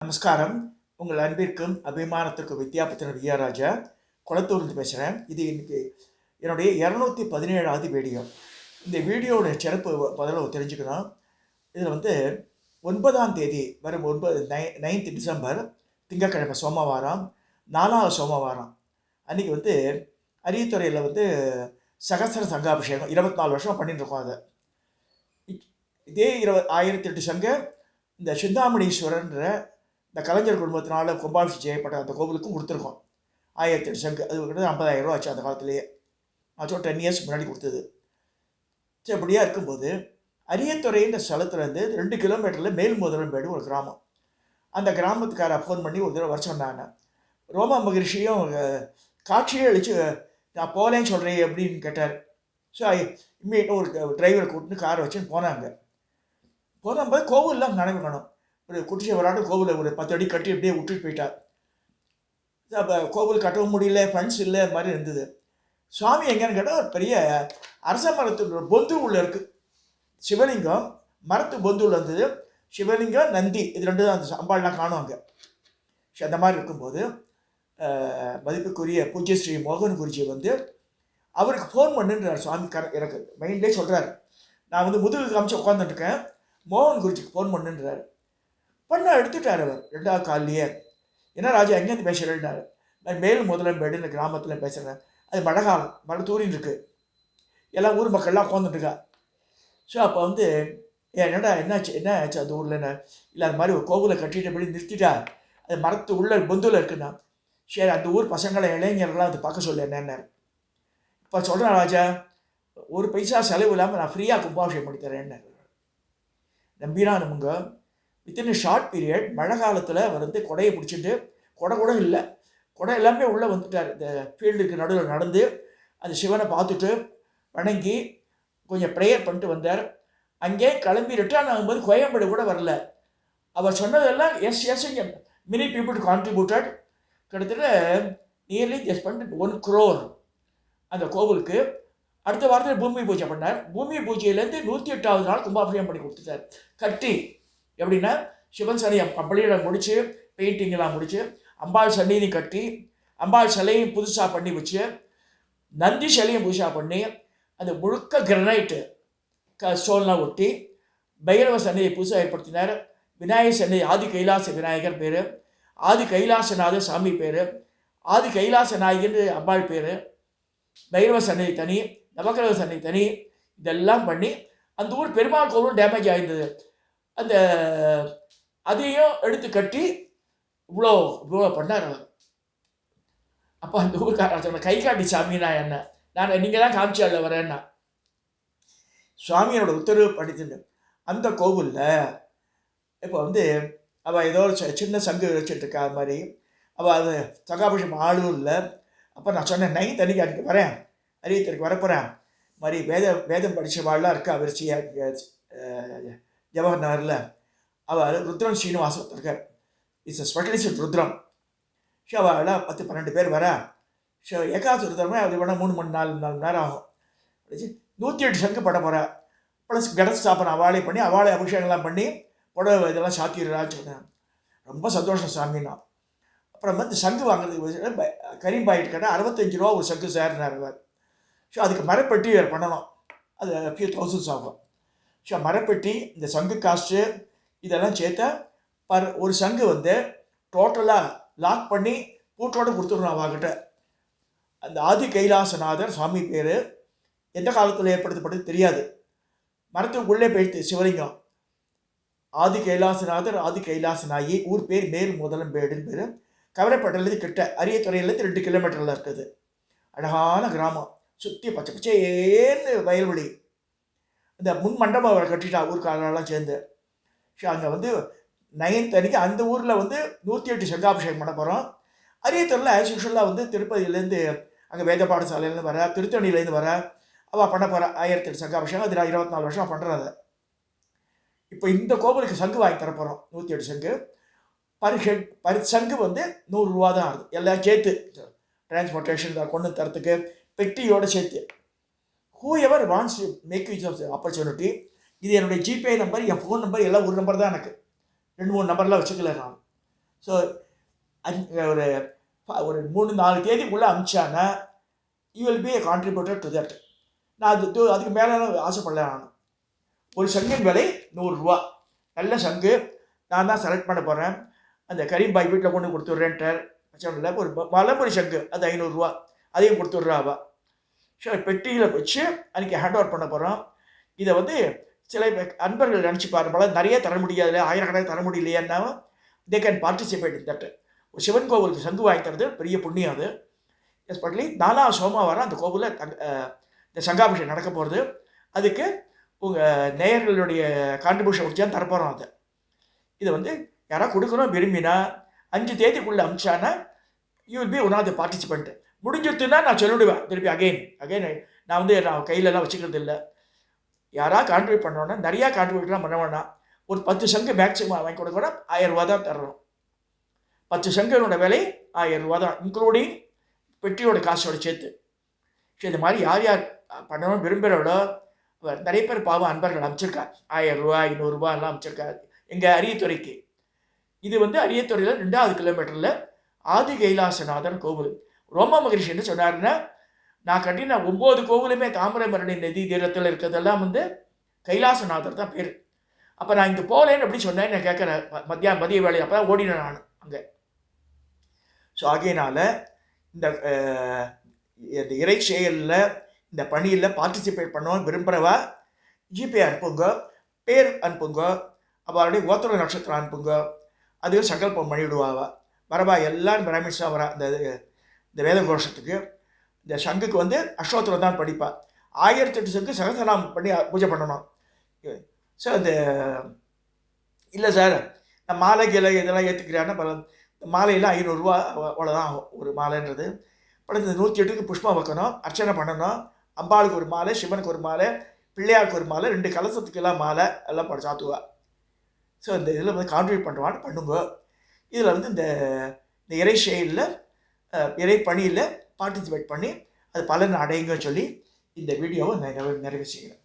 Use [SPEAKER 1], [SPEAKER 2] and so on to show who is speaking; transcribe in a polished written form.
[SPEAKER 1] நமஸ்காரம். உங்கள் அன்பிற்கும் அபிமானத்திற்கும் வித்யாபத்திரன் வித்யாராஜா குளத்தூர்ந்து பேசுகிறேன். இது இன்னைக்கு என்னுடைய 217வது வீடியோ. இந்த வீடியோட சிறப்பு முதல்ல தெரிஞ்சுக்கணும். இதில் 9ஆம் தேதி வரும் 9th டிசம்பர் திங்கட்கிழமை சோமவாரம், 4வது சோமவாரம் அன்றைக்கி அரியத்துறையில் சகஸ்ர சங்காபிஷேகம் 24 வருஷம் பண்ணிட்டு இருக்கோம். அதை இதே 1008 சங்க இந்த சிந்தாமணீஸ்வரன்ற இந்த கலைஞர் குடும்பத்தினால கும்பாபிஷேகம் செய்யப்பட்ட அந்த கோவிலுக்கும் கொடுத்துருக்கோம். 1008 சங்கு அது 50,000 ரூபா ஆச்சு அந்த காலத்திலேயே. ஆச்சும் 10 இயர்ஸ் முன்னாடி கொடுத்தது. சரி, இப்படியா இருக்கும்போது அரியத்துறைன்ற ஸ்தலத்துலேருந்து 2 கிலோமீட்டரில் மேல்முதலம்பேடு ஒரு கிராமம். அந்த கிராமத்துக்கார ஃபோன் பண்ணி ஒரு தடவை வர சொன்னாங்க. ரோமா மகரிஷியும் காட்சியே அழிச்சு நான் போகலேன்னு சொல்கிறேன் அப்படின்னு கேட்டார். ஸோ இம்மீடியட்டாக ஒரு டிரைவரை கூட்டின்னு காரை வச்சுன்னு போனாங்க. போகும்போது கோவில்லாம் நடைபெறணும். ஒரு குட்டிச்சை விளாட்டு கோவிலில் ஒரு 10 அடி கட்டி அப்படியே விட்டுட்டு போயிட்டார். அப்போ கோவில் கட்டவும் முடியல, ஃபண்ட்ஸ் இல்லை, மாதிரி இருந்தது. சுவாமி எங்கேன்னு கேட்டால் ஒரு பெரிய அரச மரத்து பொந்து உள்ள இருக்குது. சிவலிங்கம் மரத்து பொந்து உள்ள இருந்தது. சிவலிங்கம், நந்தி, இது ரெண்டு தான் அந்த அம்பாள்லாம் காணுவாங்க. அந்த மாதிரி இருக்கும்போது மதிப்புக்குரிய பூஜ்ய ஸ்ரீ மோகன் குருஜி அவருக்கு ஃபோன் பண்ணுன்றார். சுவாமி எனக்கு மைண்ட்லேயே சொல்கிறார். நான் முதுகு காமிச்சு உட்காந்துட்டுருக்கேன், மோகன் குருஜிக்கு ஃபோன் பண்ணுன்றார். பண்ண எடுத்துட்டார் அவர் 2வது காலையே. என்ன ராஜா எங்கேருந்து பேசுகிறேன்னாரு. நான் மேல் முதலம்பேடு இந்த கிராமத்தில் பேசுகிறேன். அது மழை காலம், மழை தூரின்னு இருக்குது, எல்லாம் ஊர் மக்கள்லாம் உட்காந்துட்டுருக்கா. ஸோ அப்போ என்னடா என்னாச்சு அந்த ஊரில் என்ன இல்லை, அது மாதிரி ஒரு கோவிலை கட்டிட்டு எப்படி நிறுத்திட்டா, அது மரத்து உள்ள பொந்துவில் இருக்குண்ணா. சரி, அந்த ஊர் பசங்களை இளைஞர்கள்லாம் அது பார்க்க சொல்ல என்னன்னாரு. இப்போ சொல்கிறேன் ராஜா, ஒரு பைசா செலவு இல்லாமல் நான் ஃப்ரீயாக கும்பாபிஷேகம் பண்ணி தரேன்னு நம்பினானுங்க. வித்தின் ஷார்ட் பீரியட் மழை காலத்தில் கொடையை பிடிச்சிட்டு, கொடை கூட இல்லை, கொடை எல்லாமே உள்ளே வந்துட்டார். இந்த ஃபீல்டுக்கு நடுவில் நடந்து அந்த சிவனை பார்த்துட்டு வணங்கி கொஞ்சம் ப்ரேயர் பண்ணிட்டு வந்தார். அங்கே கிளம்பி ரிட்டர்ன் ஆகும்போது கோயம்பேடு கூட வரல. அவர் சொன்னதெல்லாம் எஸ் இங்கே மெனி பீப்புள் கான்ட்ரிபியூட்டட். கிட்டத்தட்ட நியர்லி ஜஸ்ட் பண்ணி 1 crore அந்த கோவிலுக்கு. அடுத்த வாரத்தில் பூமி பூஜை பண்ணார். பூமி பூஜையிலேருந்து 108வது நாள் கும்பாபிஷேகம் பண்ணி கொடுத்துட்டார். கட்டி எப்படின்னா, சிவன் சிலையை அப்படியே முடித்து பெயிண்டிங்கெல்லாம் முடித்து அம்பாள் சன்னிதி கட்டி, அம்பாள் சிலையும் புதுசாக பண்ணி வச்சு, நந்தி சிலையும் புதுசாக பண்ணி, அந்த முழுக்க கிரனைட்டு ஸ்டோன்லாம் ஒட்டி, பைரவ சன்னிதியை புதுசாக ஏற்படுத்தினார். விநாயகர் சன்னிதி ஆதி கைலாச விநாயகர் பேர், ஆதி கைலாசநாத சாமி பேர், ஆதி கைலாச நாயகர் அம்பாள் பேர், பைரவ சன்னிதி தனி, நவக்கிரக சன்னிதி தனி, இதெல்லாம் பண்ணி அந்த ஊர் பெருமாள் கோவிலும் டேமேஜ் ஆகிருந்தது. அந்த அதையும் எடுத்து கட்டி இவ்வளோ பண்ணார் அவர். அப்போ அந்த ஊருக்காரர் சொன்ன, கை காட்டி சாமினா என்ன, நான் நீங்கள் தான் காமிச்சால வரேன்னா. சுவாமியோட உத்தரவு படித்துட்டு அந்த கோவிலில் இப்போ அவள் ஏதோ ஒரு சின்ன சங்கு வச்சுட்டு இருக்கா. அது மாதிரி அவள் அது சகாபிஷம் ஆளும் இல்லை. அப்போ நான் சொன்னேன், 9th அன்னைக்கு அதுக்கு வரேன், அரியத்துறைக்கு வரப்போகிறேன். மாதிரி வேதம் படித்தவாள்லாம் இருக்கா விருச்சியாக ஜவஹர் நகரில். அவள் ருத்ரன் ஸ்ரீனிவாசன் இருக்கார், இட்ஸ் ஸ்பெஷலிஸ்ட் ருத்ரம். ஸோ அவள் 10-12 பேர் வரா. ஸோ ஏகாதசி ருத்ரமே அது வேணால் 3 மணி 4 மணி நேரம் ஆகும். 108 சங்கு பட போகிறா. ப்ளஸ் கடஸ்தாபனம் அவளே பண்ணி, அவளே அபிஷேகம்லாம் பண்ணி புடவை இதெல்லாம் சாத்திடுறான்னு சொன்னேன். ரொம்ப சந்தோஷம் சாமின்னா. அப்புறம் சங்கு வாங்குறதுக்கு கரீம்பாயிட்டு கேட்டால் 65 ரூபா ஒரு சங்கு சேர்னார் அவர். ஸோ அதுக்கு மரப்பெட்டி வேறு பண்ணணும், அது ஃபியூ தௌசண்ட்ஸ் ஆகும். ஸோ மரப்பெட்டி, இந்த சங்கு காஸ்ட்டு இதெல்லாம் சேர்த்தா ஒரு சங்கு டோட்டலாக லாக் பண்ணி பூட்டோடு கொடுத்துடணும் அவகிட்ட. அந்த ஆதி கைலாசநாதர் சுவாமி பேர் எந்த காலத்தில் ஏற்படுத்தப்பட்டது தெரியாது. மரத்துக்கு உள்ளே போயிடுத்து சிவலிங்கம். ஆதி கைலாசநாதர், ஆதி கைலாசநாயகி, ஊர் பேர் மேல் முதலம்பேடுன்னு பேர். கவரைப்பட்டிலேருந்து கிட்ட, அரியத்துறையிலேருந்து 2 கிலோமீட்டரில் இருக்குது. அழகான கிராமம், சுற்றி பச்சை பச்சேன்னு வயல்வெளி. இந்த முன் மண்டபம் அவரை கட்டிட்டா ஊருக்காரெல்லாம் சேர்ந்து. ஸோ அங்கே 9th அன்னைக்கு அந்த ஊரில் 108 சங்காபிஷேகம் பண்ண போகிறோம். அரியத்தூரில் ஆஸ் யூஷுவலாக திருப்பதியிலேருந்து அங்கே வேத பாடசாலையிலேருந்து வர, திருத்தணியிலேருந்து வர அவள் பண்ண போகிறா 1008 சங்காபிஷேகம். அது நான் 24 வருஷம் பண்ணுறத. இப்போ இந்த கோவிலுக்கு சங்கு வாங்கி தரப்போகிறோம். 108 சங்கு பர் சங்கு 100 ரூபா தான் ஆகுது, எல்லாம் சேர்த்து டிரான்ஸ்போர்ட்டேஷன் கொண்டு தரத்துக்கு பெட்டியோடு சேர்த்து. Whoever wants to make use of the opportunity. இது என்னுடைய ஜிபே நம்பர், என் ஃபோன் நம்பர் எல்லாம் ஒரு நம்பர் தான். எனக்கு 2-3 நம்பர்லாம் வச்சுக்கல நான். ஸோ ஒரு ஒரு 3-4 தேதிக்குள்ளே அமிச்சானா you will be a contributor to that. நான் அதுக்கு மேலே ஆசைப்படல. நான் ஒரு சங்கின் விலை 100 ரூபா. நல்ல சங்கு நான் தான் செலக்ட் பண்ண போகிறேன். அந்த கரீம் பாய் வீட்டில் கொண்டு கொடுத்துட்றேன்ட்டார். இல்லை ஒரு மலம்புரி சங்கு அது 500 ரூபா, அதையும் கொடுத்துட்றாவா. ஸோ பெட்டியில் வச்சு அன்றைக்கி ஹேண்ட் ஓவர் பண்ண போகிறோம். இதை வந்து சில அன்பர்கள் நினச்சி பாருங்களா, நிறைய தர முடியாதுல்ல, ஆயிரக்கணக்காக தர முடியலையான்னாவும் they can participate in that. ஒரு சிவன் கோவிலுக்கு சங்கு வாங்கி தரது பெரிய புண்ணியம் அது. எஸ்பெஷலி 4ஆம் சோமவாரம் அந்த கோவிலில் இந்த சங்காபிஷேகம் நடக்க போகிறது. அதுக்கு உங்கள் நேயர்களுடைய கான்ட்ரிபியூஷன் முடிச்சா தரப்போகிறோம். அதை இதை வந்து யாராவது கொடுக்கணும் விரும்பினா 5 தேதிக்குள்ளே அமிச்சானா you will be one of the participant. முடிஞ்சிருத்துன்னா நான் சொல்லிவிடுவேன் திருப்பி அகெயின் நான் வந்து நான் கையிலலாம் வச்சுக்கிறது இல்லை. யாராவது கான்ட்ரிபியூட் பண்ணோன்னா நிறையா கான்ட்ரிபியூட்லாம் பண்ண வேணாம். ஒரு 10 சங்கு மேக்ஸிமம் வாங்கி கொடுக்கணும். 1000 ரூபா தான் தரணும். 10 சங்கனோட விலை 1000 ரூபா தான், இன்க்ளூடிங் பெட்டியோட காசோட சேர்த்து. ஸோ இந்த மாதிரி யார் யார் பண்ணணும் விரும்புகிறோட நிறைய பேர் பாவம் அன்பர்கள் அமைச்சிருக்கா. 1000 ரூபா 500 ரூபா எல்லாம் அமைச்சிருக்காரு எங்கள் அரியத்துறைக்கு. இது வந்து அரியத்துறையில் 2வது கிலோமீட்டரில் ஆதி கைலாசநாதன் கோவில். ரோம மகரிஷி என்ன சொன்னாருன்னா, நான் கட்டின 9 கோவிலுமே தாமிரபரணி நதி தீரத்தில் இருக்கிறதெல்லாம் வந்து கைலாசநாதர் தான் பேர். அப்போ நான் இங்கே போகலேன்னு எப்படி சொன்னேன் நான் கேட்குறேன். மதிய வேலை அப்போ தான் ஓடினேன் நான் அங்கே. ஸோ ஆகையினால் இந்த இறை செயலில் இந்த பணியில் பார்ட்டிசிபேட் பண்ணவும் விரும்புகிறவா ஜிபே அனுப்புங்க, பேர் அனுப்புங்க, அவருடைய கோத்திர நட்சத்திரம் அனுப்புங்க. அதுவும் சங்கல்பம் பண்ணிவிடுவாவா. வரவா எல்லாரும் பிராமின்ஸாக வரா. இந்த வேத கோஷத்துக்கு இந்த சங்குக்கு வந்து அஷ்டோத்திரம் தான் படிப்பா. 1008 சங்கு சகசநாம் பண்ணி பூஜை பண்ணணும். ஸோ அந்த இல்லை சார் நான் மாலை கிளை இதெல்லாம் ஏற்றுக்கிறான்னா மாலையெல்லாம் 500 ரூபா அவ்வளோதான் ஆகும் ஒரு மாலைன்றது. அப்புறம் இந்த 108க்கு புஷ்பம் வைக்கணும், அர்ச்சனை பண்ணணும். அம்பாளுக்கு ஒரு மாலை, சிவனுக்கு ஒரு மாலை, பிள்ளையாருக்கு ஒரு மாலை, 2 கலசத்துக்கெல்லாம் மாலை எல்லாம் சாத்துவா. ஸோ இந்த இதில் வந்து கான்ட்ரிபியூட் பண்ணுவான்னு பண்ணுங்க. இதில் வந்து இந்த இறை செயலில் இறை பணியில் பார்ட்டிசிபேட் பண்ணி அது பலன் அடையுங்க சொல்லி இந்த வீடியோவை நிறைவு செய்கிறேன்.